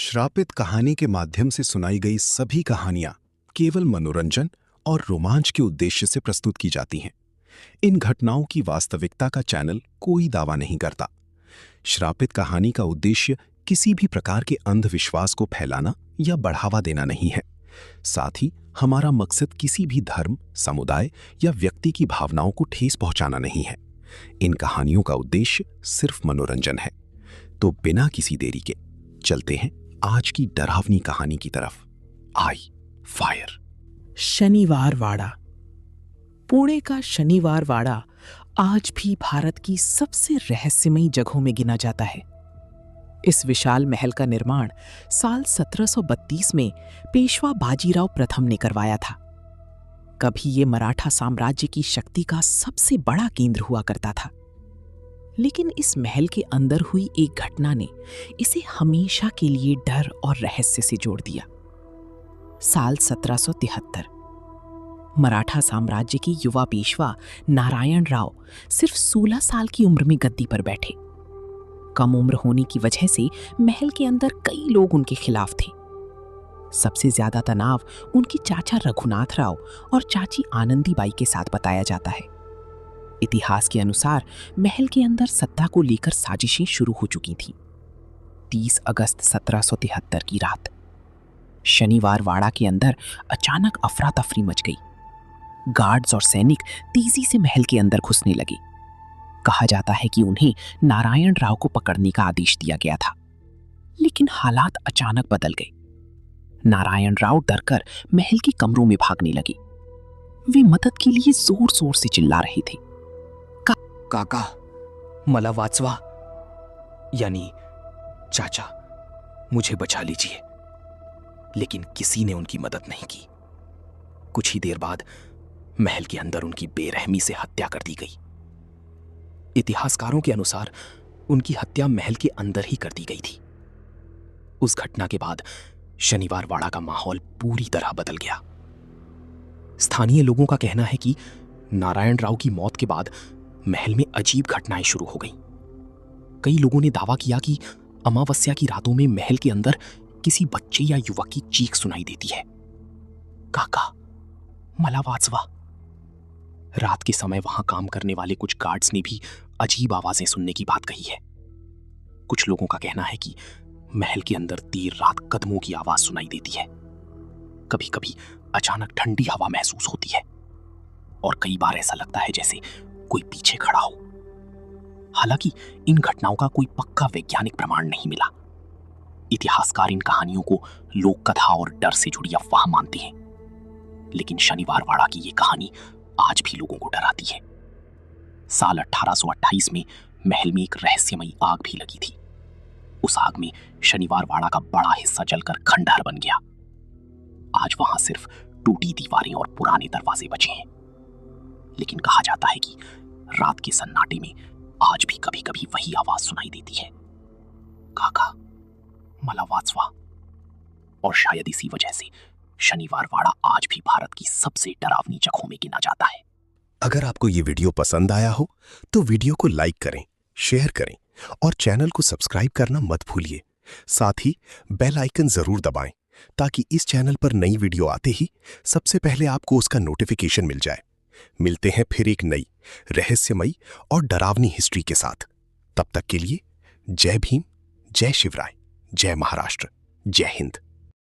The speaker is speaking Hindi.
श्रापित कहानी के माध्यम से सुनाई गई सभी कहानियां केवल मनोरंजन और रोमांच के उद्देश्य से प्रस्तुत की जाती हैं। इन घटनाओं की वास्तविकता का चैनल कोई दावा नहीं करता। श्रापित कहानी का उद्देश्य किसी भी प्रकार के अंधविश्वास को फैलाना या बढ़ावा देना नहीं है। साथ ही हमारा मकसद किसी भी धर्म, समुदाय या व्यक्ति की भावनाओं को ठेस पहुंचाना नहीं है। इन कहानियों का उद्देश्य सिर्फ मनोरंजन है। तो बिना किसी देरी के चलते हैं आज की डरावनी कहानी की तरफ। आई फायर। शनिवार वाड़ा। पुणे का शनिवार वाड़ा आज भी भारत की सबसे रहस्यमयी जगहों में गिना जाता है। इस विशाल महल का निर्माण साल 1732 में पेशवा बाजीराव प्रथम ने करवाया था। कभी ये मराठा साम्राज्य की शक्ति का सबसे बड़ा केंद्र हुआ करता था। लेकिन इस महल के अंदर हुई एक घटना ने इसे हमेशा के लिए डर और रहस्य से जोड़ दिया। साल 1773 मराठा साम्राज्य के युवा पेशवा नारायण राव सिर्फ 16 साल की उम्र में गद्दी पर बैठे। कम उम्र होने की वजह से महल के अंदर कई लोग उनके खिलाफ थे। सबसे ज्यादा तनाव उनके चाचा रघुनाथ राव और चाची आनंदीबाई के साथ बताया जाता है। इतिहास के अनुसार महल के अंदर सत्ता को लेकर साजिशें शुरू हो चुकी थीं। 30 अगस्त 1773 की रात शनिवार वाड़ा के अंदर अचानक अफरा तफरी मच गई। गार्ड्स और सैनिक तेजी से महल के अंदर घुसने लगे। कहा जाता है कि उन्हें नारायण राव को पकड़ने का आदेश दिया गया था, लेकिन हालात अचानक बदल गए। नारायण राव डरकर महल के कमरों में भागने लगे। वे मदद के लिए जोर जोर से चिल्ला रहे थे, काका, मला वाचवा, यानी चाचा, मुझे बचा लीजिए। लेकिन किसी ने उनकी मदद नहीं की। कुछ ही देर बाद महल के अंदर उनकी बेरहमी से हत्या कर दी गई। इतिहासकारों के अनुसार उनकी हत्या महल के अंदर ही कर दी गई थी। उस घटना के बाद शनिवार वाड़ा का माहौल पूरी तरह बदल गया। स्थानीय लोगों का कहना है कि नारायण राव की मौत के बाद महल में अजीब घटनाएं शुरू हो गईं। कई लोगों ने दावा किया कि अमावस्या की रातों में महल के अंदर किसी बच्चे या युवक की चीख सुनाई देती है, काका, मला वाचवा। रात के समय वहां काम करने वाले कुछ गार्ड्स ने भी अजीब आवाजें सुनने की बात कही है। कुछ लोगों का कहना है कि महल के अंदर देर रात कदमों की आवाज सुनाई देती है। कभी कभी अचानक ठंडी हवा महसूस होती है और कई बार ऐसा लगता है जैसे कोई पीछे खड़ा हो। हालांकि इन घटनाओं का कोई पक्का वैज्ञानिक प्रमाण नहीं मिला। इतिहासकार इन कहानियों को लोक कथा और डर से जुड़ी अफवाह मानते हैं, लेकिन शनिवार वाड़ा की ये कहानी आज भी लोगों को डराती है। साल 1828 में महल में एक रहस्यमयी आग भी लगी थी। उस आग में शनिवार वाड़ा का बड़ा हिस्सा जलकर खंडहर बन गया। आज वहां सिर्फ टूटी दीवारें और पुराने दरवाजे बचे हैं। लेकिन कहा जाता है कि रात के सन्नाटे में आज भी कभी कभी वही आवाज सुनाई देती है, काका, मला वाचवा। और शायद इसी वजह से शनिवार वाड़ा आज भी भारत की सबसे डरावनी जगहों में गिना जाता है। अगर आपको ये वीडियो पसंद आया हो तो वीडियो को लाइक करें, शेयर करें और चैनल को सब्सक्राइब करना मत भूलिए। साथ ही बेल आइकन जरूर दबाएं ताकि इस चैनल पर नई वीडियो आते ही सबसे पहले आपको उसका नोटिफिकेशन मिल जाए। मिलते हैं फिर एक नई रहस्यमयी और डरावनी हिस्ट्री के साथ। तब तक के लिए जय भीम, जय शिवराय, जय महाराष्ट्र, जय हिंद।